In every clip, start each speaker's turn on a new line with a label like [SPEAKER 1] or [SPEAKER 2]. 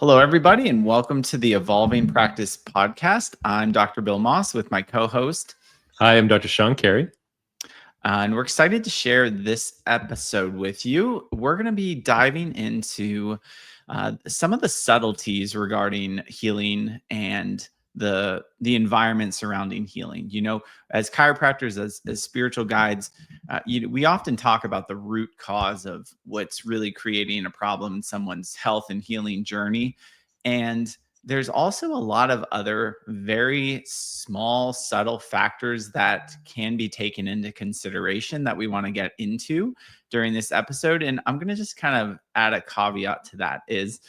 [SPEAKER 1] Hello, everybody, and welcome to the Evolving Practice podcast. I'm Dr. Bill Moss with my co-host,
[SPEAKER 2] Hi, I'm Dr. Sean Carey.
[SPEAKER 1] And we're excited to share this episode with you. We're going to be diving into some of the subtleties regarding healing and the environment surrounding healing. As chiropractors, as spiritual guides, we often talk about the root cause of what's really creating a problem in someone's health and healing journey. And there's also a lot of other very small, subtle factors that can be taken into consideration that we want to get into during this episode. And I'm going to just kind of add a caveat to that is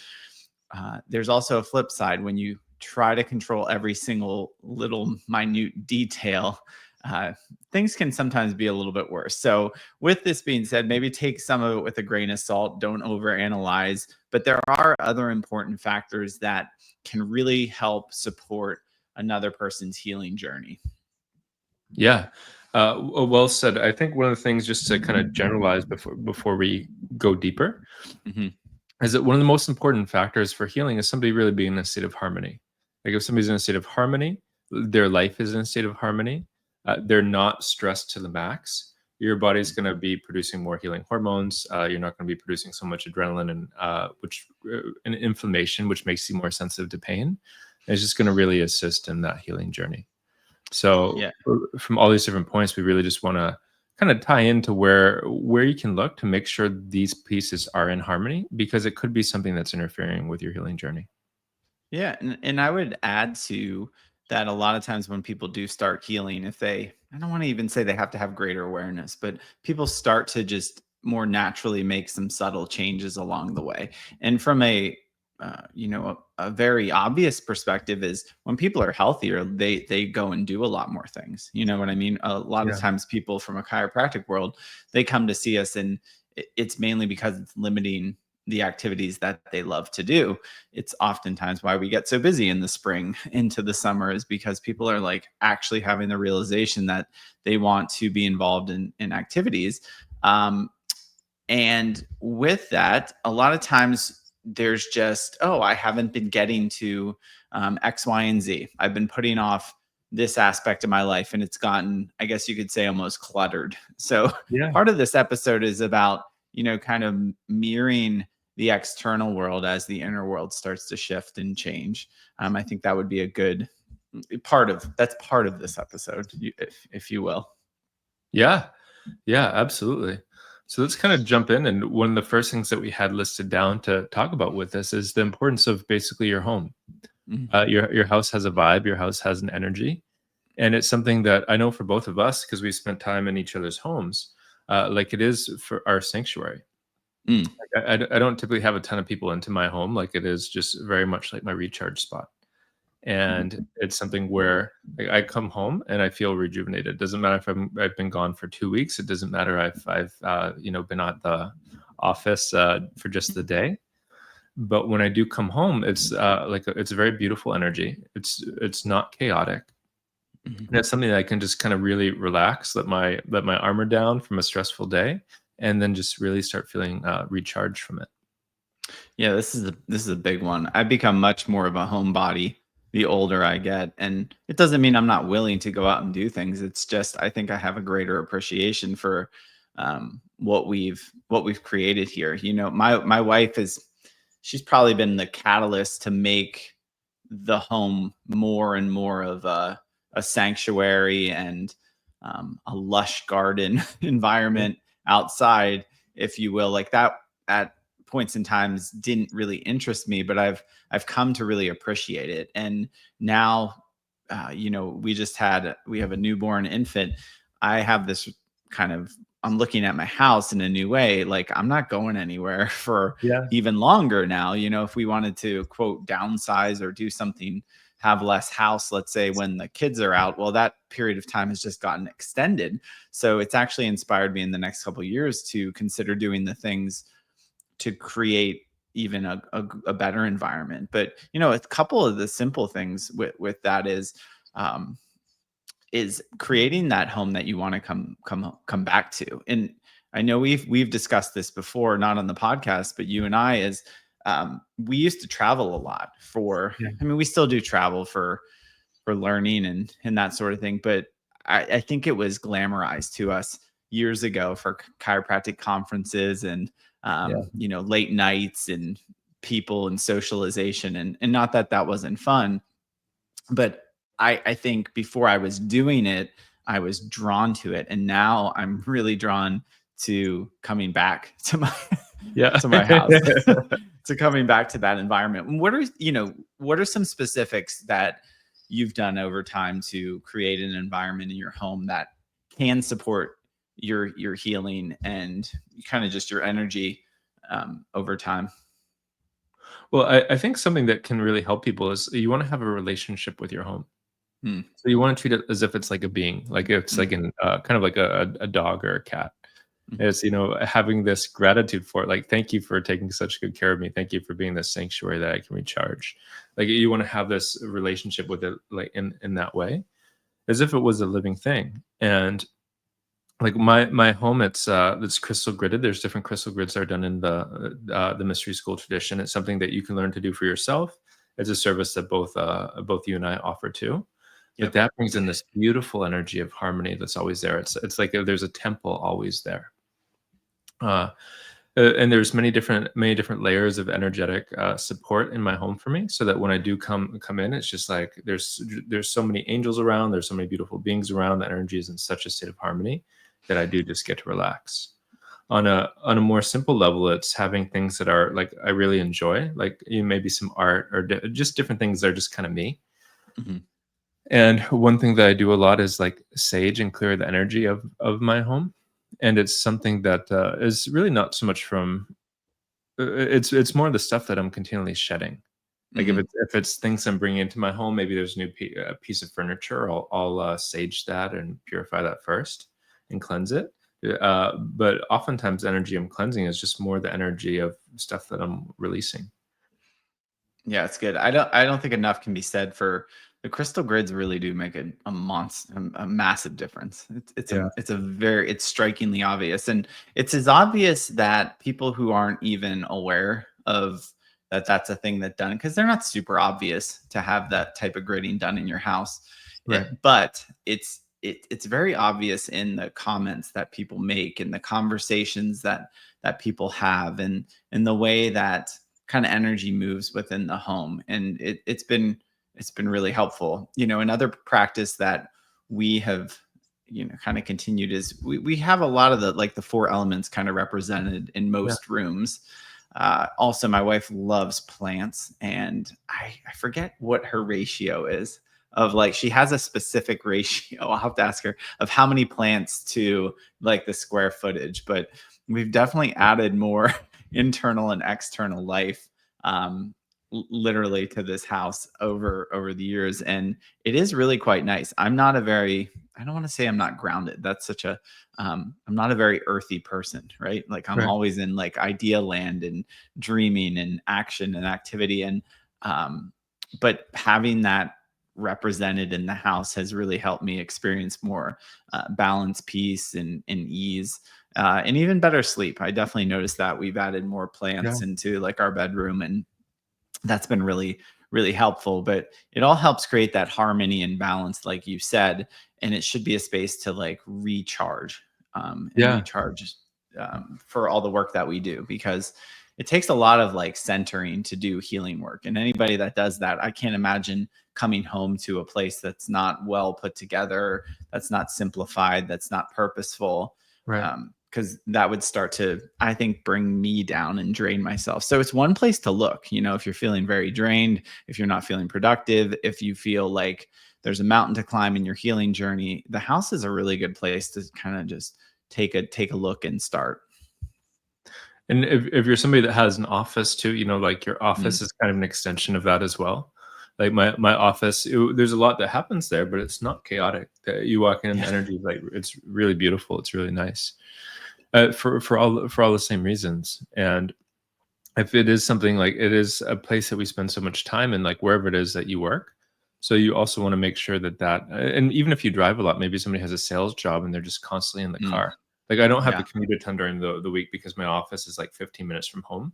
[SPEAKER 1] there's also a flip side when you try to control every single little minute detail. Uh, Things can sometimes be a little bit worse. So, with this being said, maybe take some of it with a grain of salt. Don't overanalyze. But there are other important factors that can really help support another person's healing journey.
[SPEAKER 2] Yeah, well said. I think one of the things, just to kind of generalize before we go deeper,
[SPEAKER 1] Mhm.
[SPEAKER 2] is that one of the most important factors for healing is somebody really being in a state of harmony. Like if somebody's in a state of harmony, their life is in a state of harmony. They're not stressed to the max. Your body's going to be producing more healing hormones. You're not going to be producing so much adrenaline and inflammation, which makes you more sensitive to pain. It's just going to really assist in that healing journey. So
[SPEAKER 1] Yeah.
[SPEAKER 2] from all these different points, we really just want to kind of tie into where you can look to make sure these pieces are in harmony, because it could be something that's interfering with your healing journey.
[SPEAKER 1] Yeah, and I would add to that a lot of times when people do start healing, I don't want to even say they have to have greater awareness, but people start to just more naturally make some subtle changes along the way. And from a very obvious perspective is when people are healthier, they go and do a lot more things. You know what I mean? A lot of
[SPEAKER 2] Yeah.
[SPEAKER 1] times people from a chiropractic world, they come to see us and it's mainly because it's limiting the activities that they love to do. It's oftentimes why we get so busy in the spring into the summer is because people are like actually having the realization that they want to be involved in activities. And with that, a lot of times there's just, oh, I haven't been getting to X, Y, and Z. I've been putting off this aspect of my life and it's gotten, I guess you could say, almost cluttered. So
[SPEAKER 2] Yeah.
[SPEAKER 1] part of this episode is about, kind of mirroring the external world as the inner world starts to shift and change. I think that would be a good that's part of this episode, if you will.
[SPEAKER 2] Yeah. Yeah, absolutely. So let's kind of jump in. And one of the first things that we had listed down to talk about with this is the importance of basically your home.
[SPEAKER 1] Mhm.
[SPEAKER 2] Your house has a vibe, your house has an energy. And it's something that I know for both of us, because we spent time in each other's homes, like it is for our sanctuary.
[SPEAKER 1] Mm.
[SPEAKER 2] I don't typically have a ton of people into my home. Like it is just very much like my recharge spot. And it's something where I come home and I feel rejuvenated. Doesn't matter if I've been gone for 2 weeks. It doesn't matter I've been at the office for just the day. But when I do come home, it's it's a very beautiful energy. It's not chaotic.
[SPEAKER 1] Mhm.
[SPEAKER 2] And it's something that I can just kind of really relax, let my armor down from a stressful day, and then just really start feeling recharged from it.
[SPEAKER 1] Yeah, this is a big one. I've become much more of a homebody the older I get, and it doesn't mean I'm not willing to go out and do things. It's just I think I have a greater appreciation for what we've created here. My wife she's probably been the catalyst to make the home more and more of a sanctuary and a lush garden
[SPEAKER 2] Yeah.
[SPEAKER 1] environment outside, if you will. Like that at points in times didn't really interest me, but I've come to really appreciate it. And now, we have a newborn infant. I have this kind of I'm looking at my house in a new way. Like I'm not going anywhere for
[SPEAKER 2] Yeah.
[SPEAKER 1] even longer now. If we wanted to quote downsize or do something, have less house, let's say when the kids are out, well, that period of time has just gotten extended. So it's actually inspired me in the next couple of years to consider doing the things to create even a better environment. But a couple of the simple things with that is creating that home that you want to come back to. And I know we've discussed this before, not on the podcast, but you and I, as we used to travel a lot for,
[SPEAKER 2] Yeah.
[SPEAKER 1] I mean, we still do travel for learning and that sort of thing. But I think it was glamorized to us years ago for chiropractic conferences and
[SPEAKER 2] Yeah.
[SPEAKER 1] late nights and people and socialization, and not that that wasn't fun, but I think before I was doing it, I was drawn to it, and now I'm really drawn to coming back to my
[SPEAKER 2] Yeah.
[SPEAKER 1] to my house, to coming back to that environment. What are some specifics that you've done over time to create an environment in your home that can support your healing and kind of just your energy over time?
[SPEAKER 2] Well, I think something that can really help people is you want to have a relationship with your home.
[SPEAKER 1] Hmm.
[SPEAKER 2] So you want to treat it as if it's like a being, like it's like
[SPEAKER 1] Hmm.
[SPEAKER 2] an kind of like a dog or a cat.
[SPEAKER 1] Hmm.
[SPEAKER 2] It's, having this gratitude for it. Like, thank you for taking such good care of me. Thank you for being this sanctuary that I can recharge. Like, you want to have this relationship with it, like in that way, as if it was a living thing. And like my home, it's crystal gridded. There's different crystal grids that are done in the mystery school tradition. It's something that you can learn to do for yourself. It's a service that both you and I offer too. But
[SPEAKER 1] Yep.
[SPEAKER 2] that brings in this beautiful energy of harmony that's always there. It's like there's a temple always there. Uh, and there's many different layers of energetic support in my home for me, so that when I do come in, it's just like there's so many angels around, there's so many beautiful beings around. The energy is in such a state of harmony that I do just get to relax. On a more simple level, it's having things that are like I really enjoy, like maybe some art or just different things that are just kind of me.
[SPEAKER 1] Hmm.
[SPEAKER 2] And one thing that I do a lot is like sage and clear the energy of my home. And it's something that is really not so much from it's more the stuff that I'm continually shedding. Like if
[SPEAKER 1] Hmm.
[SPEAKER 2] it's things I'm bringing into my home, maybe there's a new piece of furniture. I'll sage that and purify that first and cleanse it. But oftentimes, energy I'm cleansing is just more the energy of stuff that I'm releasing.
[SPEAKER 1] Yeah, it's good. I don't think enough can be said for the crystal grids really do make a monster a massive difference.
[SPEAKER 2] Yeah,
[SPEAKER 1] It's strikingly obvious. And it's as obvious that people who aren't even aware of that that's a thing that done, because they're not super obvious to have that type of gridding done in your house.
[SPEAKER 2] right.
[SPEAKER 1] But it's very obvious in the comments that people make and the conversations that people have, and the way that kind of energy moves within the home. And it's been really helpful. Another practice that we have kind of continued is we have a lot of the four elements kind of represented in
[SPEAKER 2] Yeah,
[SPEAKER 1] most rooms. Also, my wife loves plants, and I forget what her ratio is of, like, she has a specific ratio. I'll have to ask her of how many plants to like the square footage, but we've definitely added more internal and external life, um, literally, to this house over the years, and it is really quite nice. I don't want to say I'm not grounded. That's such a I'm not a very earthy person, right? Like, I'm
[SPEAKER 2] right.
[SPEAKER 1] always in like idea land and dreaming and action and activity, and um, but having that represented in the house has really helped me experience more balance, peace, and ease, and even better sleep. I definitely noticed that we've added more
[SPEAKER 2] Yeah,
[SPEAKER 1] plants into like our bedroom, and that's been really, really helpful. But it all helps create that harmony and balance, like you said, and it should be a space to like recharge, and
[SPEAKER 2] yeah,
[SPEAKER 1] recharge for all the work that we do, because it takes a lot of like centering to do healing work. And anybody that does that, I can't imagine coming home to a place that's not well put together, that's not simplified, that's not purposeful,
[SPEAKER 2] right.
[SPEAKER 1] because that would start to, I think, bring me down and drain myself. So it's one place to look, if you're feeling very drained, if you're not feeling productive, if you feel like there's a mountain to climb in your healing journey, the house is a really good place to kind of just take a look and start.
[SPEAKER 2] And if you're somebody that has an office too, like your office
[SPEAKER 1] Mm.
[SPEAKER 2] is kind of an extension of that as well. Like my office, there's a lot that happens there, but it's not chaotic. You walk in,
[SPEAKER 1] Yeah.
[SPEAKER 2] the energy, like it's really beautiful. It's really nice. For all the same reasons. And if it is something like it is a place that we spend so much time in, like wherever it is that you work, so you also want to make sure that and even if you drive a lot, maybe somebody has a sales job and they're just constantly in the
[SPEAKER 1] Mm.
[SPEAKER 2] car. Like I don't have to
[SPEAKER 1] Yeah.
[SPEAKER 2] commute a ton during the week because my office is like 15 minutes from home.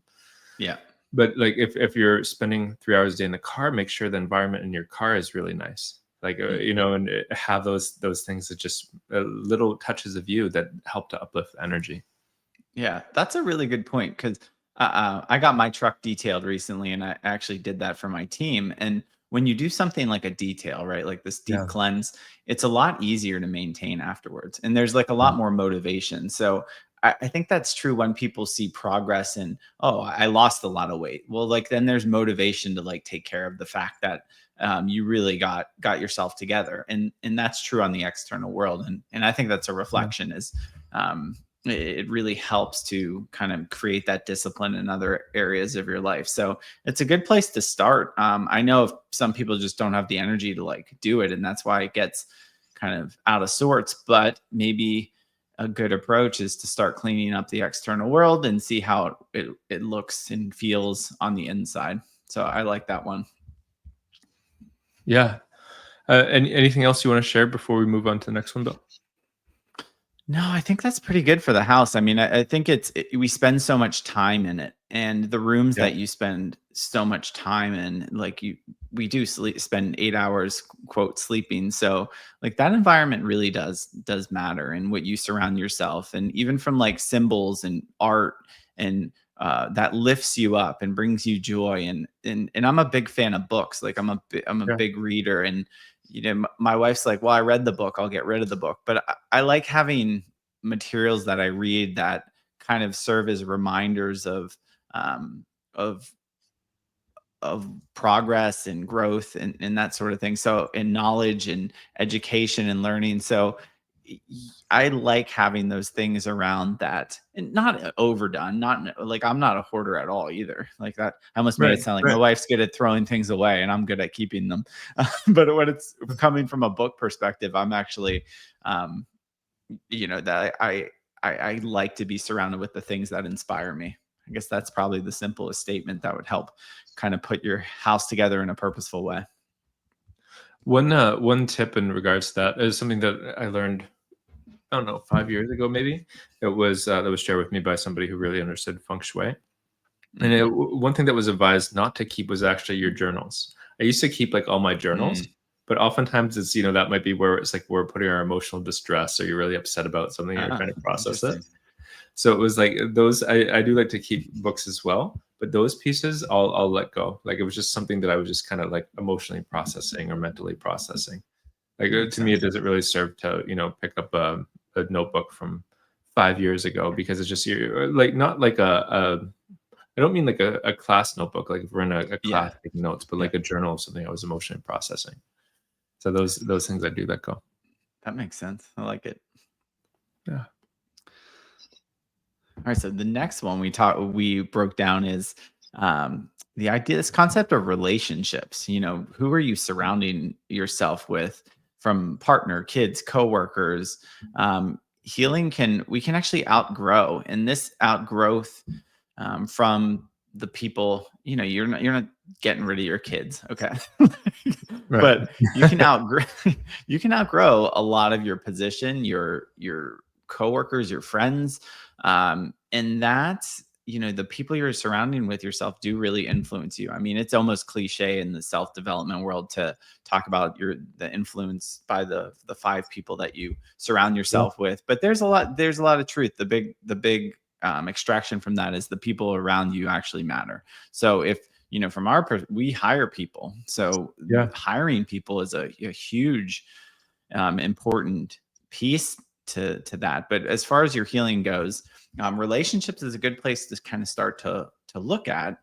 [SPEAKER 1] Yeah.
[SPEAKER 2] But like if you're spending 3 hours a day in the car, make sure the environment in your car is really nice. Like
[SPEAKER 1] Mm.
[SPEAKER 2] and have those things that just little touches of you that help to uplift energy.
[SPEAKER 1] Yeah, that's a really good point because I got my truck detailed recently, and I actually did that for my team. And when you do something like a detail, right, like this deep
[SPEAKER 2] Yeah.
[SPEAKER 1] cleanse, it's a lot easier to maintain afterwards, and there's like a
[SPEAKER 2] Yeah.
[SPEAKER 1] lot more motivation. So I think that's true when people see progress and, oh, I lost a lot of weight. Well, like then there's motivation to like take care of the fact that you really got yourself together, and that's true on the external world, and I think that's a
[SPEAKER 2] Yeah.
[SPEAKER 1] reflection is. It really helps to kind of create that discipline in other areas of your life. So it's a good place to start. I know if some people just don't have the energy to like do it, and that's why it gets kind of out of sorts. But maybe a good approach is to start cleaning up the external world and see how it looks and feels on the inside. So I like that one.
[SPEAKER 2] Yeah. Anything else you want to share before we move on to the next one, Bill?
[SPEAKER 1] No, I think that's pretty good for the house. I mean, I think we spend so much time in it, and the rooms
[SPEAKER 2] Yeah.
[SPEAKER 1] that you spend so much time in, like we do spend 8 hours quote sleeping. So like that environment really does matter, and what you surround yourself, and even from like symbols and art and that lifts you up and brings you joy. And I'm a big fan of books. Like I'm a
[SPEAKER 2] Yeah.
[SPEAKER 1] big reader, and my wife's like, well, I read the book, I'll get rid of the book. But I like having materials that I read that kind of serve as reminders um, of of progress and growth and that sort of thing. So, and knowledge and education and learning. So, I like having those things around that, and not overdone. Not like I'm not a hoarder at all either. Like that, I almost made
[SPEAKER 2] Right.
[SPEAKER 1] it sound like my
[SPEAKER 2] Right.
[SPEAKER 1] wife's good at throwing things away, and I'm good at keeping them. But when it's coming from a book perspective, I'm actually, um, that I like to be surrounded with the things that inspire me. I guess that's probably the simplest statement that would help kind of put your house together in a purposeful way.
[SPEAKER 2] One tip in regards to that is something that I learned, I don't know, 5 years ago maybe. It was that was shared with me by somebody who really understood feng shui. And
[SPEAKER 1] Mm,
[SPEAKER 2] one thing that was advised not to keep was actually your journals. I used to keep like all my journals,
[SPEAKER 1] mm.
[SPEAKER 2] but oftentimes it's that might be where it's like we're putting our emotional distress or you're really upset about something and you're
[SPEAKER 1] Ah,
[SPEAKER 2] trying to process it.
[SPEAKER 1] interesting.
[SPEAKER 2] So it was like those. I do like to keep books as well, but those pieces I'll let go. Like it was just something that I was just kind of like emotionally processing or mentally processing. Like
[SPEAKER 1] Makes
[SPEAKER 2] to me, it
[SPEAKER 1] sense.
[SPEAKER 2] doesn't really serve to pick up a notebook from 5 years ago because it's just you're like not like a I don't mean like a class notebook, like if we're in a class
[SPEAKER 1] Yeah,
[SPEAKER 2] taking notes, but
[SPEAKER 1] yeah,
[SPEAKER 2] like a journal of something I was emotionally processing. So those things I do let go.
[SPEAKER 1] that makes sense. I like it.
[SPEAKER 2] Yeah.
[SPEAKER 1] All right, so the next one we broke down is the idea, this concept of relationships. Who are you surrounding yourself with, from partner, kids, coworkers? Healing we can actually outgrow, and this outgrowth from the people, you're not getting rid of your kids, okay?
[SPEAKER 2] Right.
[SPEAKER 1] But you can outgrow you can outgrow a lot of your position, your coworkers, your friends, and that's, the people you're surrounding with yourself do really influence you. I mean, it's almost cliche in the self-development world to talk about the influence by the five people that you surround
[SPEAKER 2] Yeah.
[SPEAKER 1] yourself with, but there's a lot of truth. The big extraction from that is the people around you actually matter. So if, from we hire people, so
[SPEAKER 2] Yeah.
[SPEAKER 1] hiring people is a huge important piece to that. But as far as your healing goes, relationships is a good place to kind of start to look at,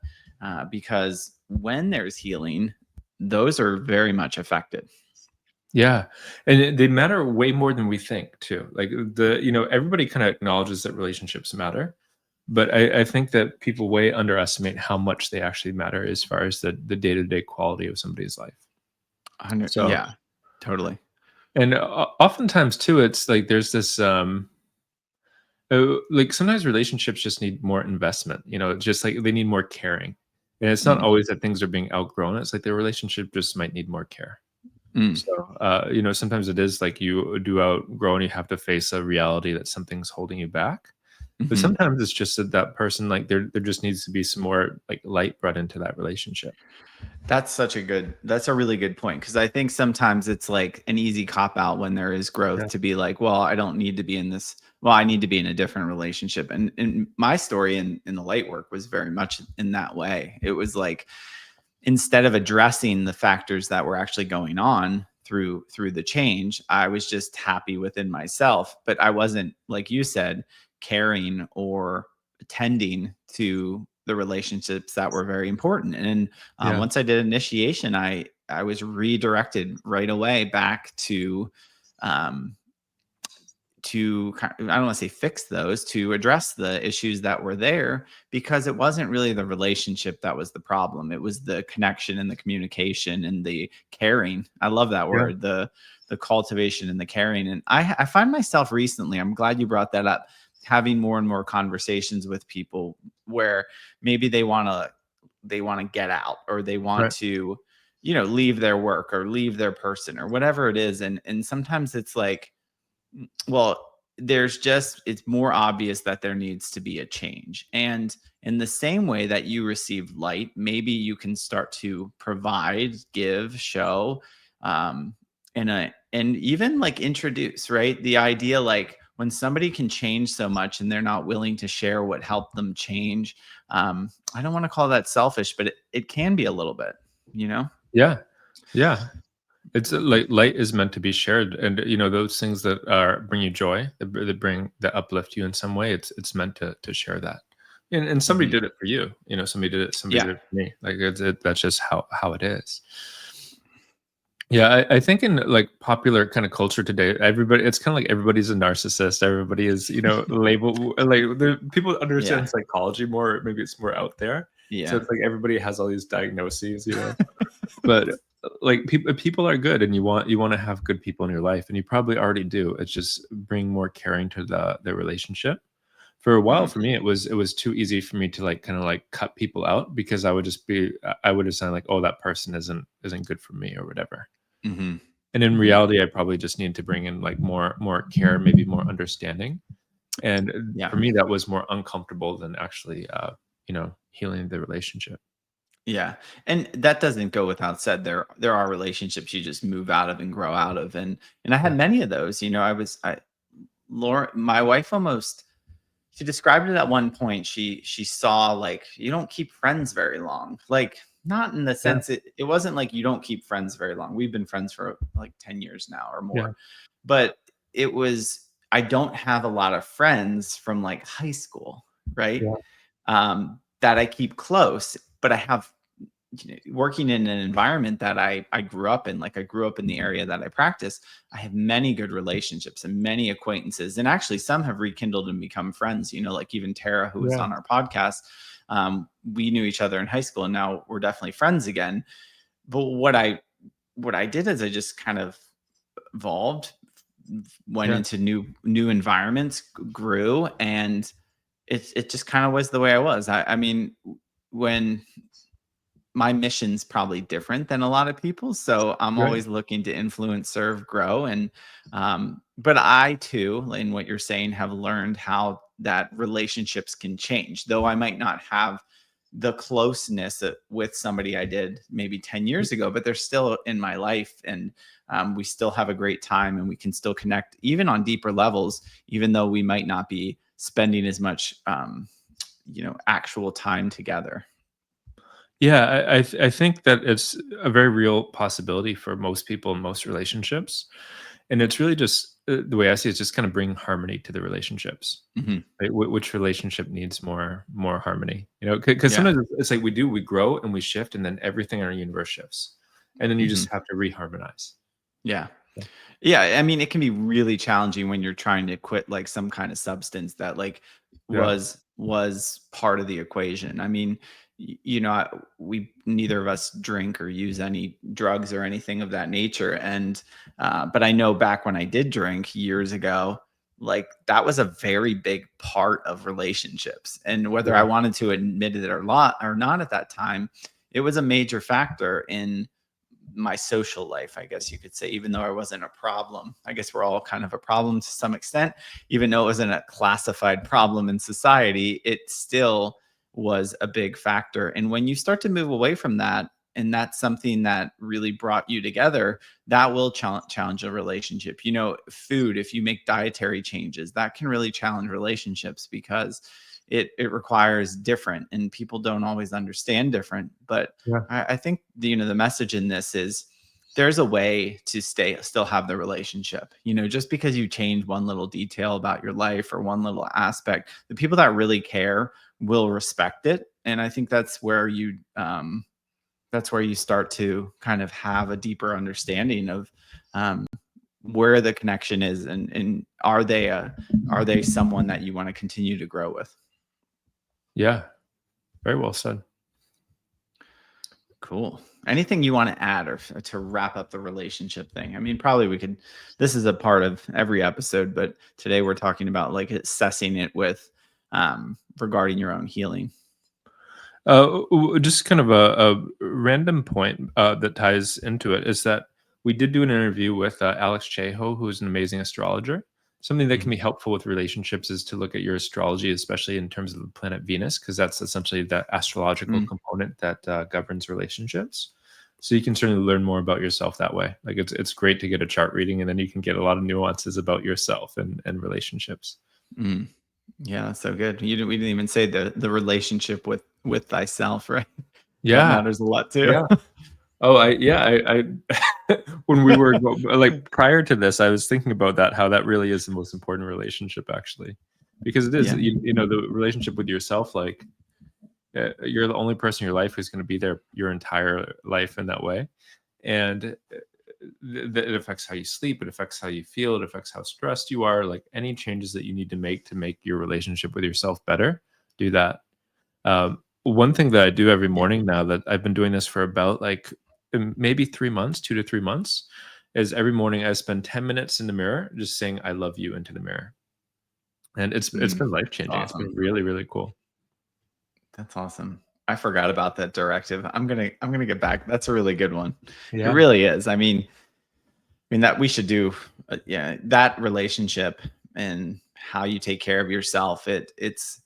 [SPEAKER 1] because when there's healing, those are very much affected.
[SPEAKER 2] Yeah, and they matter way more than we think too. Like everybody kind of acknowledges that relationships matter, but I think that people way underestimate how much they actually matter as far as the day to day quality of somebody's life. So,
[SPEAKER 1] Yeah, totally.
[SPEAKER 2] and oftentimes too, it's like there's this like sometimes relationships just need more investment. Just like they need more caring, and it's not
[SPEAKER 1] Mm,
[SPEAKER 2] always that things are being outgrown. It's like the relationship just might need more care.
[SPEAKER 1] mm,
[SPEAKER 2] So, sometimes it is like you do outgrow and you have to face a reality that something's holding you back. But
[SPEAKER 1] Mhm.
[SPEAKER 2] sometimes it's just that that person, like, there just needs to be some more, like, light brought into that relationship.
[SPEAKER 1] That's a really good point, because I think sometimes it's like an easy cop out when there is growth
[SPEAKER 2] Yeah.
[SPEAKER 1] to be like, well, I don't need to be in this. Well, I need to be in a different relationship. And my story in the light work was very much in that way. It was like, instead of addressing the factors that were actually going on through the change, I was just happy within myself, but I wasn't, like you said, caring or attending to the relationships that were very important. And
[SPEAKER 2] Yeah.
[SPEAKER 1] once I did initiation, I was redirected right away back um, I don't want to say fix those, to address the issues that were there, because it wasn't really the relationship that was the problem. It was the connection and the communication and the caring. I love that
[SPEAKER 2] Yeah.
[SPEAKER 1] word, the cultivation and the caring. And I find myself recently, I'm glad you brought that up, having more and more conversations with people where maybe they want to get out, or they want
[SPEAKER 2] Right.
[SPEAKER 1] to, leave their work or leave their person or whatever it is. And sometimes it's like, well, it's more obvious that there needs to be a change. And in the same way that you receive light, maybe you can start to provide, give, show, um, and even like introduce, right? The idea, like, when somebody can change so much and they're not willing to share what helped them change. I don't want to call that selfish, but it can be a little bit, you know?
[SPEAKER 2] Yeah. Yeah. It's like light is meant to be shared, and those things that are bring you joy, that uplift you in some way. It's meant to share that, and somebody
[SPEAKER 1] Mhm.
[SPEAKER 2] did it for you. Somebody did it. Somebody
[SPEAKER 1] Yeah.
[SPEAKER 2] did it for me. Like that's just how it is. Yeah, I think in like popular kind of culture today, it's kind of like everybody's a narcissist. Everybody is labeled like people
[SPEAKER 1] Yeah.
[SPEAKER 2] understand psychology more. Maybe it's more out there. So
[SPEAKER 1] Yeah.
[SPEAKER 2] it's like everybody has all these diagnoses. But, like, people are good, and you want to have good people in your life, and you probably already do. It's just bring more caring to the relationship. For a while,
[SPEAKER 1] Mhm.
[SPEAKER 2] for me, it was too easy for me to, like, kinda, like, cut people out because I would just sound like, "Oh, that person isn't good for me," or whatever.
[SPEAKER 1] Mhm.
[SPEAKER 2] And in
[SPEAKER 1] Mhm.
[SPEAKER 2] reality, I probably just need to bring in, like, more care, maybe more understanding, and,
[SPEAKER 1] Yeah.
[SPEAKER 2] for me, that was more uncomfortable than actually, healing the relationship.
[SPEAKER 1] Yeah. And that doesn't go without said. There are relationships you just move out of and grow out of. And I
[SPEAKER 2] Yeah,
[SPEAKER 1] had many of those. Laura, my wife, almost, she described it at one point. She saw, like, you don't keep friends very long. Like, not in the
[SPEAKER 2] yeah,
[SPEAKER 1] sense, it wasn't like you don't keep friends very long. We've been friends for like 10 years now or
[SPEAKER 2] yeah,
[SPEAKER 1] more. But it was, I don't have a lot of friends from like high school, right?
[SPEAKER 2] yeah,
[SPEAKER 1] That I keep close, but I have, working in an environment that I grew up in. Like, I grew up in the area that I practice. I have many good relationships and many acquaintances, and actually some have rekindled and become friends. Like even Tara, who was
[SPEAKER 2] yeah,
[SPEAKER 1] on our podcast. We knew each other in high school, and now we're definitely friends again. But what I did is I just kind of evolved, went
[SPEAKER 2] yeah,
[SPEAKER 1] into new environments, grew, and it just kind of was the way I was. I mean, when my mission's probably different than a lot of people, so I'm
[SPEAKER 2] right,
[SPEAKER 1] always looking to influence, serve, grow. And but I too, in what you're saying, have learned how that relationships can change, though I might not have the closeness with somebody I did maybe 10 years ago, but they're still in my life. And we still have a great time, and we can still connect even on deeper levels, even though we might not be spending as much actual time together.
[SPEAKER 2] yeah. I think that it's a very real possibility for most people in most relationships, and it's really just the way I see it, is just kind of bring harmony to the relationships.
[SPEAKER 1] Mhm.
[SPEAKER 2] Right? Which relationship needs more harmony? Because
[SPEAKER 1] Yeah.
[SPEAKER 2] sometimes it's like we grow and we shift, and then everything in our universe shifts, and then you
[SPEAKER 1] Mhm.
[SPEAKER 2] just have to reharmonize.
[SPEAKER 1] Yeah.
[SPEAKER 2] Yeah,
[SPEAKER 1] Yeah, I mean, it can be really challenging when you're trying to quit like some kind of substance that, like,
[SPEAKER 2] yeah,
[SPEAKER 1] was part of the equation. I mean, we neither of us drink or use any drugs or anything of that nature. And but I know back when I did drink years ago, like, that was a very big part of relationships. And whether I
[SPEAKER 2] yeah,
[SPEAKER 1] wanted to admit it or not at that time, it was a major factor in my social life, I guess you could say, even though I wasn't a problem. I guess we're all kind of a problem to some extent. Even though it wasn't a classified problem in society, it still was a big factor. And when you start to move away from that, and that's something that really brought you together, that will challenge a relationship. Food, if you make dietary changes, that can really challenge relationships because it requires different, and people don't always understand different. But
[SPEAKER 2] Yeah.
[SPEAKER 1] I think the message in this is there's a way to still have the relationship. Just because you change one little detail about your life or one little aspect, the people that really care will respect it. And I think that's where you start to kind of have a deeper understanding of um, where the connection is, and are they someone that you want to continue to grow with.
[SPEAKER 2] Yeah. Very well said.
[SPEAKER 1] Cool. Anything you want to add or to wrap up the relationship thing? I mean, probably this is a part of every episode, but today we're talking about like assessing it with regarding your own healing.
[SPEAKER 2] Just kind of a random point that ties into it is that we did do an interview with Alex Cheho, who's an amazing astrologer. Something that can be
[SPEAKER 1] Mhm.
[SPEAKER 2] helpful with relationships is to look at your astrology, especially in terms of the planet Venus, because that's essentially the astrological
[SPEAKER 1] Mm.
[SPEAKER 2] component that governs relationships. So you can certainly learn more about yourself that way. Like it's great to get a chart reading, and then you can get a lot of nuances about yourself and relationships.
[SPEAKER 1] Mm. Yeah, that's so good. We didn't even say the relationship with thyself, right? That
[SPEAKER 2] Yeah,
[SPEAKER 1] matters a lot too.
[SPEAKER 2] yeah. Oh, I when we were like prior to this, I was thinking about that, how that really is the most important relationship actually, because it is,
[SPEAKER 1] Yeah.
[SPEAKER 2] the relationship with yourself, like you're the only person in your life who's going to be there your entire life in that way. And it affects how you sleep, it affects how you feel, it affects how stressed you are. Like any changes that you need to make your relationship with yourself better, do that. One thing that I do every
[SPEAKER 1] Yeah.
[SPEAKER 2] morning now that I've been doing this for about like maybe 3 months, 2 to 3 months, is every morning I spend 10 minutes in the mirror just saying I love you into the mirror. And it's been life
[SPEAKER 1] That's
[SPEAKER 2] changing. It's been
[SPEAKER 1] awesome.
[SPEAKER 2] really, really cool.
[SPEAKER 1] That's awesome. I forgot about that directive. I'm gonna get back. That's a really good one. It
[SPEAKER 2] Yeah.
[SPEAKER 1] really is. I mean that we should do, yeah, that relationship and how you take care of yourself. It's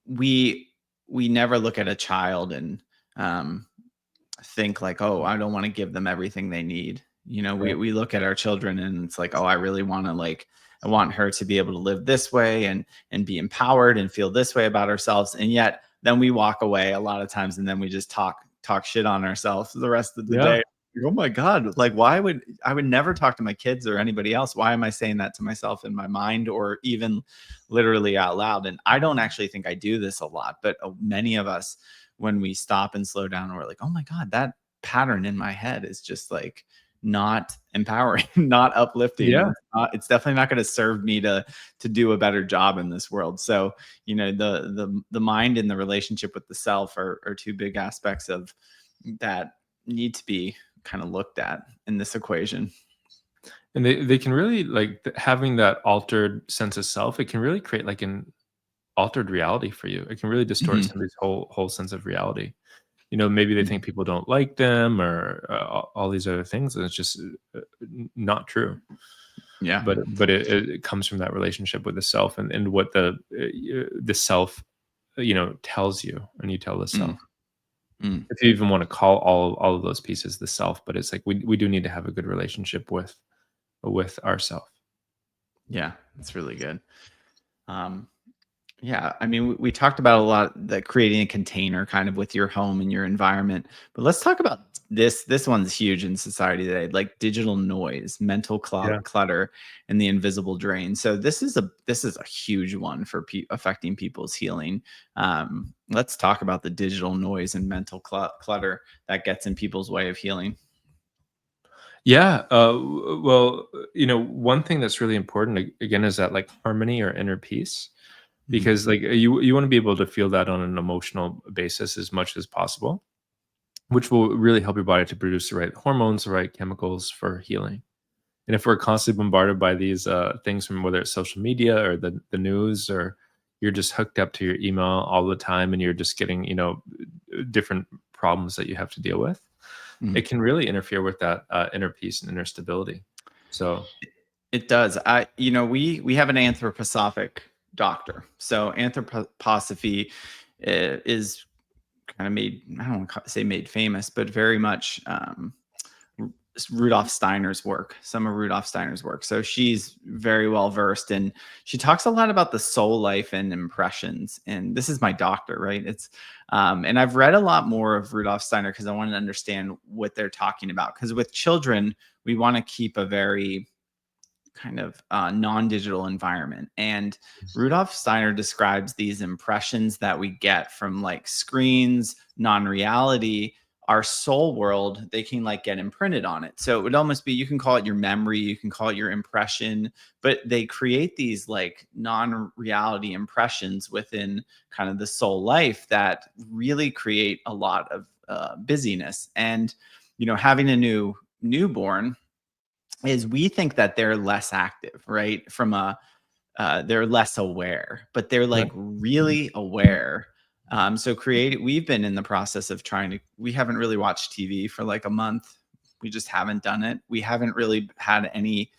[SPEAKER 1] we we never look at a child and um think like, oh, I don't want to give them everything they need.
[SPEAKER 2] Right.
[SPEAKER 1] We look at our children and it's like, oh, I really want to like, I want her to be able to live this way and be empowered and feel this way about ourselves. And yet then we walk away a lot of times and then we just talk shit on ourselves the rest of the
[SPEAKER 2] Yeah.
[SPEAKER 1] day. Like, oh my God, like why would I would never talk to my kids or anybody else? Why am I saying that to myself in my mind or even literally out loud? And I don't actually think I do this a lot, but many of us, when we stop and slow down, we're like, oh my God, that pattern in my head is just like not empowering, not uplifting, and
[SPEAKER 2] Yeah.
[SPEAKER 1] it's definitely not going to serve me to do a better job in this world. So the mind and the relationship with the self are two big aspects of that need to be kind of looked at in this equation.
[SPEAKER 2] And they can really like having that altered sense of self, it can really create like an altered reality for you. It can really distort
[SPEAKER 1] Mhm.
[SPEAKER 2] somebody's whole sense of reality. Maybe they
[SPEAKER 1] Mhm.
[SPEAKER 2] think people don't like them or all these other things, and it's just not true.
[SPEAKER 1] Yeah.
[SPEAKER 2] But it comes from that relationship with the self and what the self tells you, and you tell the
[SPEAKER 1] Mm.
[SPEAKER 2] self.
[SPEAKER 1] Mm.
[SPEAKER 2] If you even want to call all of those pieces the self, but it's like we do need to have a good relationship with ourself.
[SPEAKER 1] Yeah, it's really good. Um, Yeah, I mean, we talked about a lot the creating a container kind of with your home and your environment, but let's talk about this. This one's huge in society today, like digital noise, mental
[SPEAKER 2] Yeah.
[SPEAKER 1] clutter, and the invisible drain. So this is a huge one for affecting people's healing. Let's talk about the digital noise and mental clutter that gets in people's way of healing.
[SPEAKER 2] Yeah. Well, one thing that's really important again is that like harmony or inner peace,
[SPEAKER 1] Mhm.
[SPEAKER 2] because like you want to be able to feel that on an emotional basis as much as possible, which will really help your body to produce the right hormones, the right chemicals for healing. And if we're constantly bombarded by these things from whether it's social media or the news, or you're just hooked up to your email all the time and you're just getting different problems that you have to deal with,
[SPEAKER 1] Mhm.
[SPEAKER 2] it can really interfere with that inner peace and inner stability. So
[SPEAKER 1] It does. We have an anthroposophic doctor. So anthroposophy is kind of made, I don't want to say made famous, but very much Rudolf Steiner's work, some of Rudolf Steiner's work. So she's very well versed, and she talks a lot about the soul life and impressions. And this is my doctor, right? And I've read a lot more of Rudolf Steiner because I want to understand what they're talking about. Because with children, we want to keep a very kind of non-digital environment. And Rudolf Steiner describes these impressions that we get from like screens, non-reality, our soul world. They can like get imprinted on it. So it would almost be, you can call it your memory, you can call it your impression, but they create these like non-reality impressions within kind of the soul life that really create a lot of busyness. And having a newborn, is we think that they're less active, right? They're less aware, but they're
[SPEAKER 2] yeah,
[SPEAKER 1] like really aware. We've been in the process of we haven't really watched TV for like a month. We just haven't done it. We haven't really had any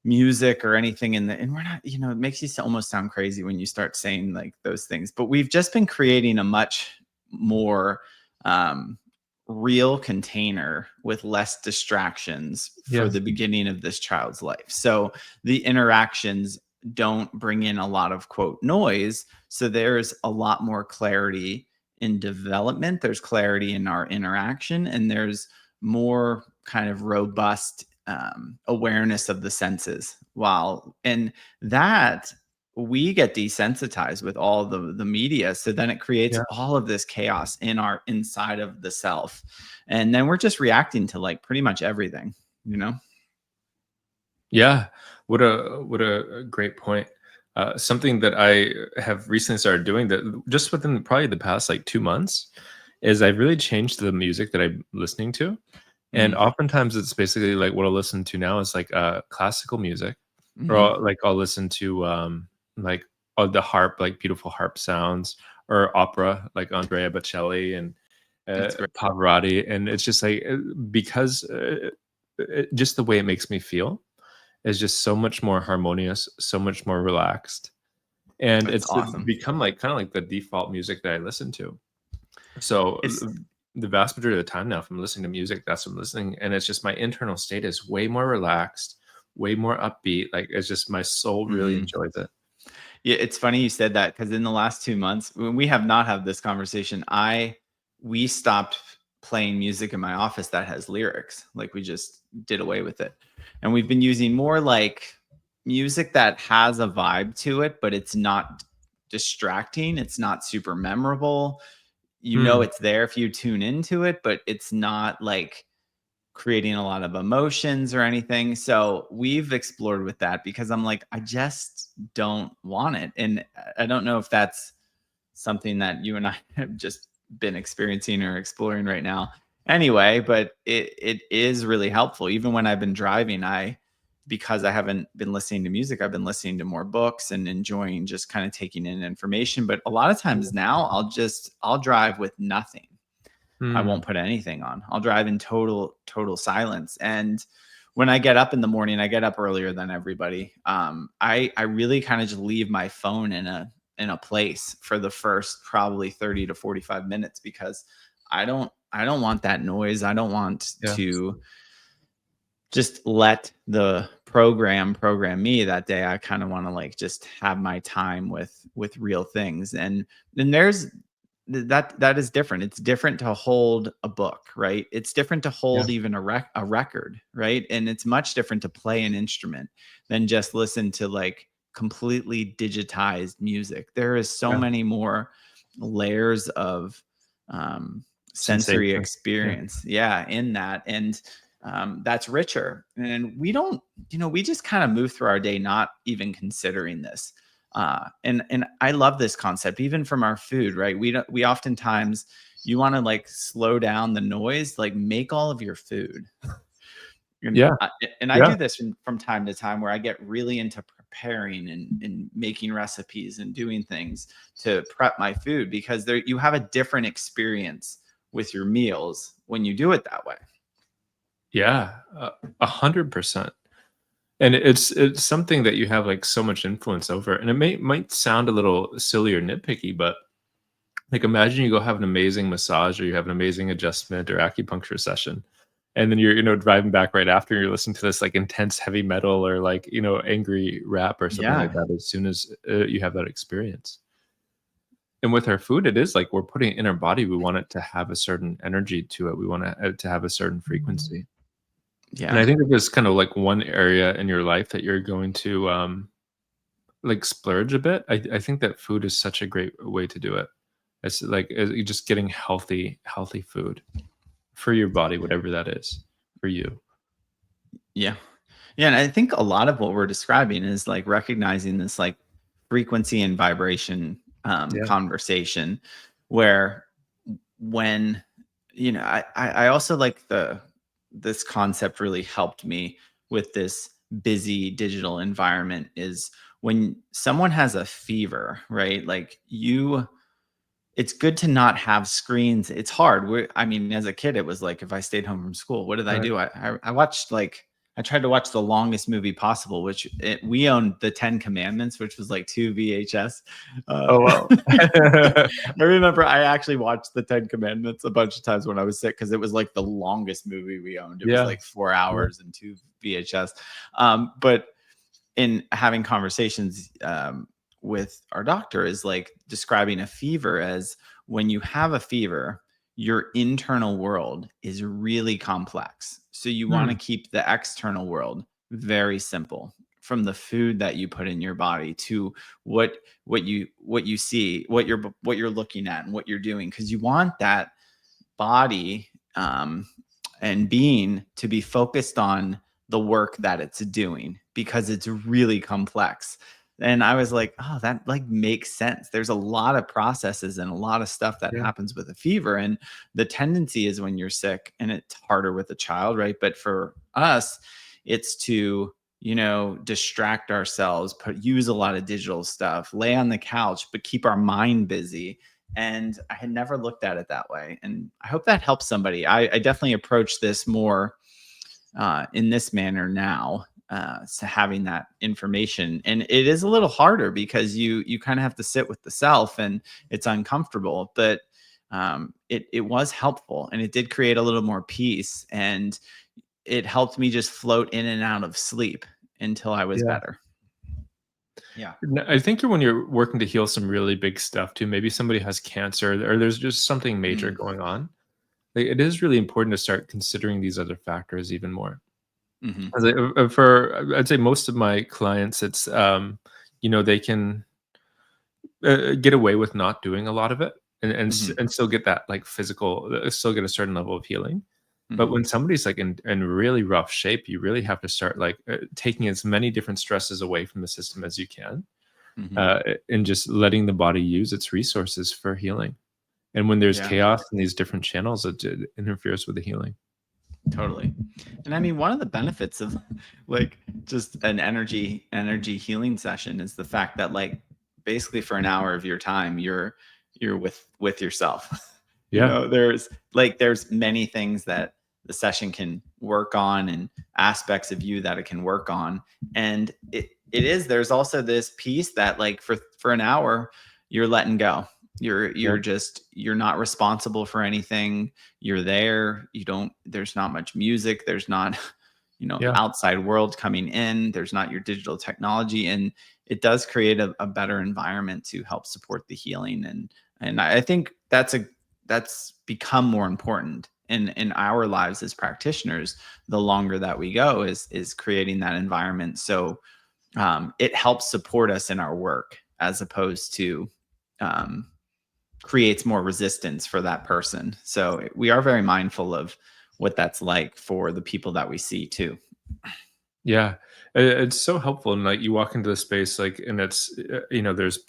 [SPEAKER 1] music or anything and we're not, it makes you almost sound crazy when you start saying like those things, but we've just been creating a much more um, real container with less distractions for
[SPEAKER 2] yeah,
[SPEAKER 1] the beginning of this child's life. So the interactions don't bring in a lot of quote noise. So there's a lot more clarity in development. There's clarity in our interaction, and there's more kind of robust awareness of the senses. And that we get desensitized with all the media, so then it creates
[SPEAKER 2] yeah.
[SPEAKER 1] all of this chaos in our inside of the self, and then we're just reacting to like pretty much everything, you know.
[SPEAKER 2] Yeah, what a great point. Something that I have recently started doing that just within probably the past like 2 months is I've really changed the music that I'm listening to, and
[SPEAKER 1] Mm,
[SPEAKER 2] oftentimes it's basically like what I'll listen to now is like classical music, or
[SPEAKER 1] mhm.
[SPEAKER 2] like I'll listen to like the harp, like beautiful harp sounds, or opera like Andrea Bocelli and
[SPEAKER 1] That's great.
[SPEAKER 2] Pavarotti, and it's just like because just the way it makes me feel is just so much more harmonious, so much more relaxed, and
[SPEAKER 1] That's
[SPEAKER 2] it's
[SPEAKER 1] awesome.
[SPEAKER 2] become like kind of like the default music that I listen to. So
[SPEAKER 1] It's
[SPEAKER 2] the vast majority of the time now, if I'm listening to music, that's what I'm listening, and it's just my internal state is way more relaxed, way more upbeat. Like it's just my soul really
[SPEAKER 1] mhm.
[SPEAKER 2] enjoys it.
[SPEAKER 1] Yeah, it's funny you said that because in the last 2 months, when we have not had this conversation, we stopped playing music in my office that has lyrics. Like we just did away with it. And we've been using more like music that has a vibe to it, but it's not distracting. It's not super memorable.
[SPEAKER 2] Hmm.
[SPEAKER 1] It's there if you tune into it, but it's not like creating a lot of emotions or anything. So we've explored with that because I'm like, I just don't want it. And I don't know if that's something that you and I have just been experiencing or exploring right now. Anyway, but it is really helpful. Even when I've been driving, because I haven't been listening to music, I've been listening to more books and enjoying just kind of taking in information. But a lot of times now I'll drive with nothing. I
[SPEAKER 2] Hmm.
[SPEAKER 1] won't put anything on. I'll drive in total silence. And when I get up in the morning, I get up earlier than everybody. I really kind of just leave my phone in a place for the first probably 30 to 45 minutes because I don't want that noise. I don't want
[SPEAKER 2] Yeah.
[SPEAKER 1] to just let the program me that day. I kind of want to like just have my time with real things. And then that is different. It's different to hold a book, right? It's different to
[SPEAKER 2] Yeah.
[SPEAKER 1] hold even a record, right? And it's much different to play an instrument than just listen to like completely digitized music. There is so
[SPEAKER 2] Yeah.
[SPEAKER 1] many more layers of um, sensory
[SPEAKER 2] Sensation. Yeah.
[SPEAKER 1] experience, yeah, in that. And that's richer. And we don't, we just kind of move through our day not even considering this. And I love this concept, even from our food, right? We oftentimes, you want to like slow down the noise, like make all of your food. And
[SPEAKER 2] Yeah.
[SPEAKER 1] I
[SPEAKER 2] Yeah.
[SPEAKER 1] do this from time to time where I get really into preparing and making recipes and doing things to prep my food because there you have a different experience with your meals when you do it that way.
[SPEAKER 2] Yeah, 100%. And it's something that you have like so much influence over, and it might sound a little silly or nitpicky, but like imagine you go have an amazing massage or you have an amazing adjustment or acupuncture session, and then you're driving back right after, you're listening to this like intense heavy metal or like angry rap or something like
[SPEAKER 1] Yeah.
[SPEAKER 2] that as soon as you have that experience. And with our food, it is like we're putting it in our body. We want it to have a certain energy to it. We want it to have a certain frequency. And
[SPEAKER 1] Yeah.
[SPEAKER 2] I think that there's kind of like one area in your life that you're going to like splurge a bit. I think that food is such a great way to do it. It's like you're just getting healthy food for your body, whatever that is for you.
[SPEAKER 1] Yeah. Yeah, and I think a lot of what we're describing is like recognizing this like frequency and vibration
[SPEAKER 2] Yeah.
[SPEAKER 1] conversation where when I also like the this concept really helped me with this busy digital environment is when someone has a fever, right? Like it's good to not have screens. It's hard. I mean, as a kid, it was like if I stayed home from school, what did I
[SPEAKER 2] Right.
[SPEAKER 1] do? I watched like I tried to watch the longest movie possible, we owned the Ten Commandments, which was like two VHS.
[SPEAKER 2] Oh, wow.
[SPEAKER 1] I remember I actually watched the Ten Commandments a bunch of times when I was sick because it was like the longest movie we owned. It was
[SPEAKER 2] Yeah.
[SPEAKER 1] like four
[SPEAKER 2] Yeah.
[SPEAKER 1] hours and two VHS. But in having conversations with our doctor is like describing a fever as when you have a fever, your internal world is really complex. So you want to
[SPEAKER 2] Hmm.
[SPEAKER 1] keep the external world very simple, from the food that you put in your body to what you see, what you're looking at and what you're doing, because you want that body and being to be focused on the work that it's doing because it's really complex. And I was like, oh, that like makes sense. There's a lot of processes and a lot of stuff that
[SPEAKER 2] Yeah.
[SPEAKER 1] happens with a fever. And the tendency is when you're sick, and it's harder with a child, right? But for us, it's to, distract ourselves, use a lot of digital stuff, lay on the couch, but keep our mind busy. And I had never looked at it that way. And I hope that helps somebody. I definitely approach this more in this manner now. So having that information, and it is a little harder because you kind of have to sit with the self, and it's uncomfortable, but it was helpful, and it did create a little more peace, and it helped me just float in and out of sleep until I was
[SPEAKER 2] Yeah.
[SPEAKER 1] better. Yeah.
[SPEAKER 2] I think when you're working to heal some really big stuff too, maybe somebody has cancer or there's just something major
[SPEAKER 1] Mm,
[SPEAKER 2] going on. Like, it is really important to start considering these other factors even more.
[SPEAKER 1] hmm
[SPEAKER 2] 'Cause for I'd say most of my clients, it's they can get away with not doing a lot of it,
[SPEAKER 1] hmm
[SPEAKER 2] and still get that like physical, still get a certain level of healing. But
[SPEAKER 1] hmm
[SPEAKER 2] when somebody's like in really rough shape, you really have to start like taking as many different stresses away from the system as you can,
[SPEAKER 1] hmm
[SPEAKER 2] uh, and just letting the body use its resources for healing. And when there's
[SPEAKER 1] Yeah.
[SPEAKER 2] chaos in these different channels, it interferes with the healing.
[SPEAKER 1] Totally. And I mean, one of the benefits of like just an energy healing session is the fact that like basically for an hour of your time you're with yourself.
[SPEAKER 2] Yeah,
[SPEAKER 1] There's many things that the session can work on, and aspects of you that it can work on. And there's also this piece that like for an hour you're letting go.
[SPEAKER 2] yeah,
[SPEAKER 1] You're not responsible for anything. You're there. There's not much music. There's not,
[SPEAKER 2] yeah,
[SPEAKER 1] outside world coming in. There's not your digital technology. And it does create a better environment to help support the healing. And I think that's become more important in our lives as practitioners. The longer that we go is creating that environment. So it helps support us in our work as opposed to, um, creates more resistance for that person. So we are very mindful of what that's like for the people that we see too.
[SPEAKER 2] yeah. It's so helpful, and like you walk into the space, like, and it's there's a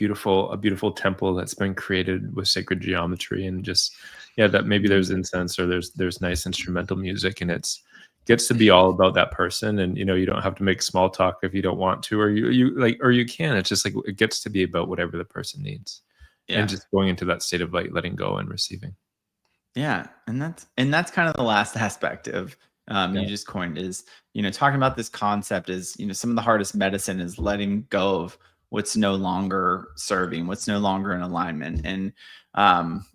[SPEAKER 2] beautiful temple that's been created with sacred geometry, and just yeah, that maybe
[SPEAKER 1] Mhm.
[SPEAKER 2] there's incense or there's nice instrumental music, and it's gets to be all about that person, and you don't have to make small talk if you don't want to, or you like, or you can. It's just like it gets to be about whatever the person needs, and
[SPEAKER 1] Yeah.
[SPEAKER 2] just going into that state of like letting go and receiving.
[SPEAKER 1] Yeah, and that's kind of the last aspect of
[SPEAKER 2] Yeah.
[SPEAKER 1] you just coined is talking about this concept is some of the hardest medicine is letting go of what's no longer serving, what's no longer in alignment, and um,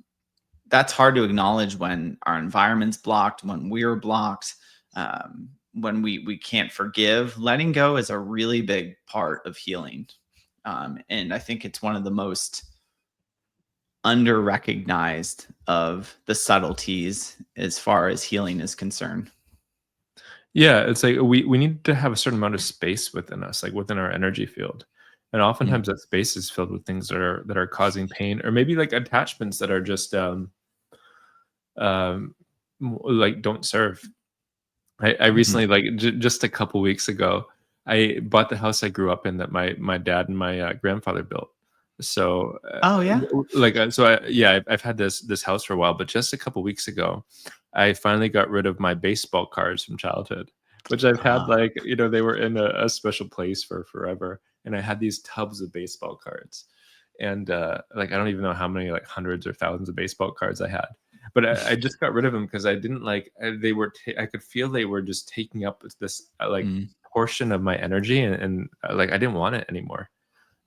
[SPEAKER 1] that's hard to acknowledge when our environment's blocked, when we're blocked, when we can't forgive. Letting go is a really big part of healing, and I think it's one of the most under recognized of the subtleties as far as healing is concerned.
[SPEAKER 2] Yeah, it's like we need to have a certain amount of space within us, like within our energy field. And
[SPEAKER 1] Mm.
[SPEAKER 2] oftentimes that space is filled with things that are causing pain, or maybe like attachments that are just um like don't serve. I
[SPEAKER 1] Mhm.
[SPEAKER 2] recently, like just a couple weeks ago, I bought the house I grew up in that my dad and my grandfather built. So,
[SPEAKER 1] Oh, yeah?
[SPEAKER 2] yeah, I've had this house for a while, but just a couple weeks ago, I finally got rid of my baseball cards from childhood, which I've had,
[SPEAKER 1] Ah,
[SPEAKER 2] like, they were in a special place for forever, and I had these tubs of baseball cards, and like I don't even know how many, like hundreds or thousands of baseball cards I had, but I just got rid of them because I didn't like they were I could feel they were just taking up this like
[SPEAKER 1] mm,
[SPEAKER 2] portion of my energy, and like I didn't want it anymore.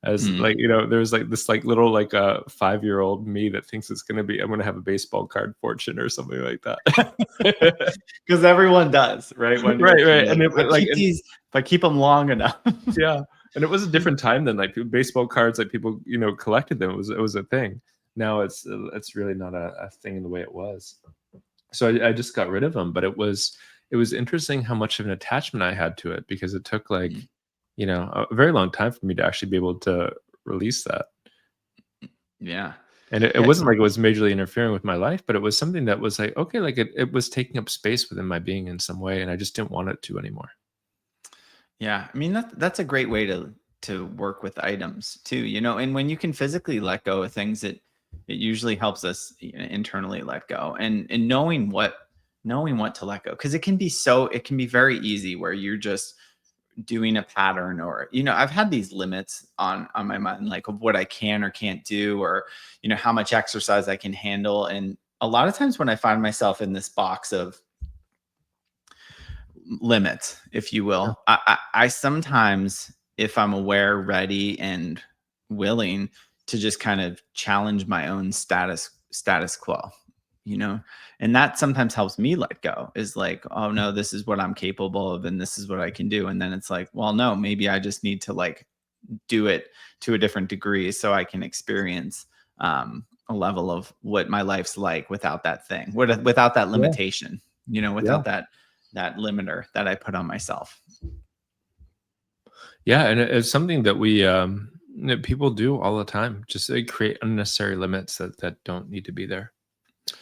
[SPEAKER 2] As
[SPEAKER 1] mm.
[SPEAKER 2] like there's like this like little like 5-year-old me that thinks I'm gonna have a baseball card fortune or something like that.
[SPEAKER 1] 'Cause everyone does, right? When you're a
[SPEAKER 2] Right,
[SPEAKER 1] kid,
[SPEAKER 2] right,
[SPEAKER 1] you're like,
[SPEAKER 2] and it
[SPEAKER 1] "If I
[SPEAKER 2] like
[SPEAKER 1] keep
[SPEAKER 2] and
[SPEAKER 1] these if I keep them long enough."
[SPEAKER 2] yeah, and it was a different time then, like, baseball cards, like, people, collected them, it was a thing. Now it's really not a thing in the way it was. So I just got rid of them, but it was interesting how much of an attachment I had to it because it took, like,
[SPEAKER 1] Mm,
[SPEAKER 2] a very long time for me to actually be able to release that.
[SPEAKER 1] yeah.
[SPEAKER 2] And it
[SPEAKER 1] Yeah,
[SPEAKER 2] wasn't like it was majorly interfering with my life, but it was something that was like, okay, like, it was taking up space within my being in some way, and I just didn't want it to anymore.
[SPEAKER 1] yeah. I mean, that's a great way to work with items too, and when you can physically let go of things, it usually helps us internally let go and knowing what to let go because it can be very easy where you're just doing a pattern or I've had these limits on my mind like of what I can or can't do or how much exercise I can handle and a lot of times when I find myself in this box of limits if you
[SPEAKER 2] Yeah.
[SPEAKER 1] will I sometimes if I'm aware ready and willing to just kind of challenge my own status quo you know and that sometimes helps me let go is like oh no this is what I'm capable of and this is what I can do and then it's like well no maybe I just need to like do it to a different degree so I can experience a level of what my life's like without that thing without that
[SPEAKER 2] Yeah,
[SPEAKER 1] limitation
[SPEAKER 2] yeah.
[SPEAKER 1] without that limiter that I put on myself.
[SPEAKER 2] Yeah, and it's something that that people do all the time. Just create unnecessary limits that don't need to be there.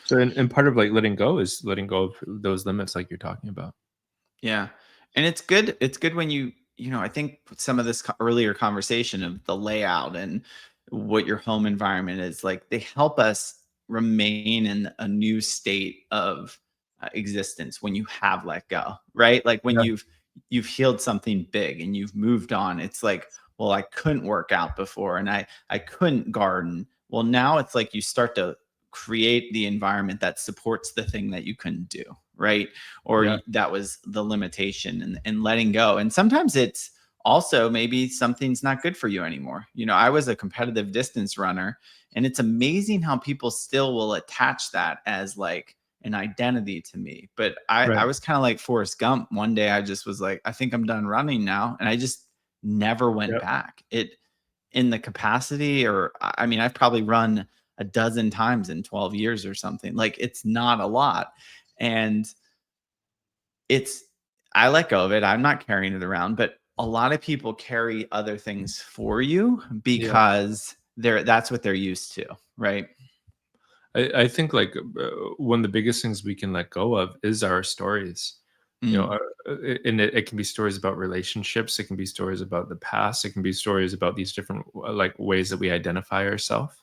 [SPEAKER 2] So, and part of like letting go is letting go of those limits, like you're talking about.
[SPEAKER 1] Yeah. And it's good when I think some of this earlier conversation of the layout and what your home environment is like, they help us remain in a new state of existence when you have let go, right? Like when
[SPEAKER 2] Yeah,
[SPEAKER 1] you've healed something big and you've moved on. It's like, well, I couldn't work out before and I couldn't garden. Well, now it's like you start to create the environment that supports the thing that you couldn't do, right? Or
[SPEAKER 2] yeah,
[SPEAKER 1] that was the limitation and letting go. And sometimes it's also maybe something's not good for you anymore. I was a competitive distance runner, and it's amazing how people still will attach that as like an identity to me. But I
[SPEAKER 2] right.
[SPEAKER 1] was kind of like Forrest Gump. One day I just was like, I think I'm done running now. And I just never went
[SPEAKER 2] Yep.
[SPEAKER 1] back. It in the capacity, or I mean, I've probably run a dozen times in 12 years or something. Like it's not a lot. And it's I let go of it. I'm not carrying it around, but a lot of people carry other things for you
[SPEAKER 2] Yeah.
[SPEAKER 1] because that's what they're used to, right?
[SPEAKER 2] I think like one of the biggest things we can let go of is our stories.
[SPEAKER 1] Mm,
[SPEAKER 2] And it can be stories about relationships. It can be stories about the past. It can be stories about these different like ways that we identify ourselves.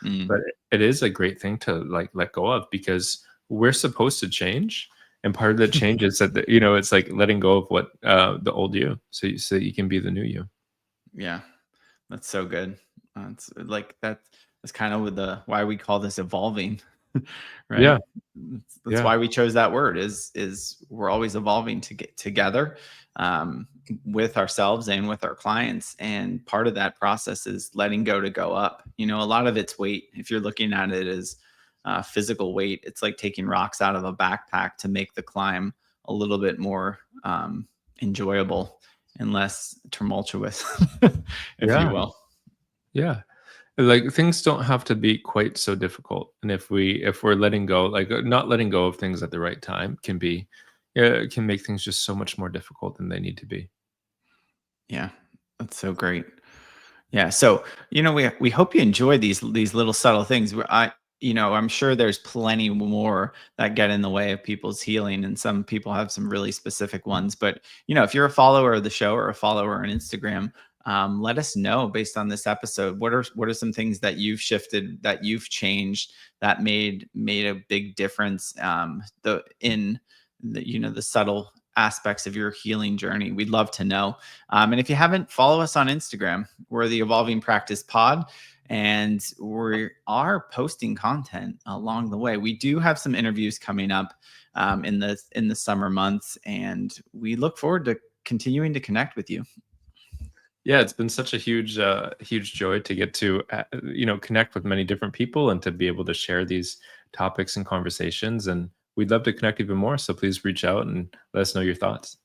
[SPEAKER 1] mm.
[SPEAKER 2] But it is a great thing to like let go of because we're supposed to change. And part of the change is that it's like letting go of what the old you, so that you can be the new you.
[SPEAKER 1] Yeah, that's so good. It's like that's kind of with the why we call this evolving. Right?
[SPEAKER 2] Yeah,
[SPEAKER 1] That's
[SPEAKER 2] yeah,
[SPEAKER 1] why we chose that word is we're always evolving to get together, um, with ourselves and with our clients. And part of that process is letting go to go up. A lot of it's weight. If you're looking at it as physical weight, it's like taking rocks out of a backpack to make the climb a little bit more enjoyable and less tumultuous, if you
[SPEAKER 2] yeah,
[SPEAKER 1] will.
[SPEAKER 2] yeah. Like things don't have to be quite so difficult, and if we're letting go, like not letting go of things at the right time can be, can make things just so much more difficult than they need to be.
[SPEAKER 1] Yeah, that's so great. Yeah. So, we hope you enjoy these little subtle things. I'm sure there's plenty more that get in the way of people's healing, and some people have some really specific ones. But if you're a follower of the show or a follower on Instagram, let us know based on this episode. What are some things that you've shifted, that you've changed, that made a big difference, the subtle aspects of your healing journey. We'd love to know. And if you haven't, follow us on Instagram. We're the Evolving Practice Pod, and we are posting content along the way. We do have some interviews coming up in the summer months, and we look forward to continuing to connect with you.
[SPEAKER 2] Yeah, it's been such a huge joy to get to connect with many different people and to be able to share these topics and conversations. And we'd love to connect even more. So please reach out and let us know your thoughts.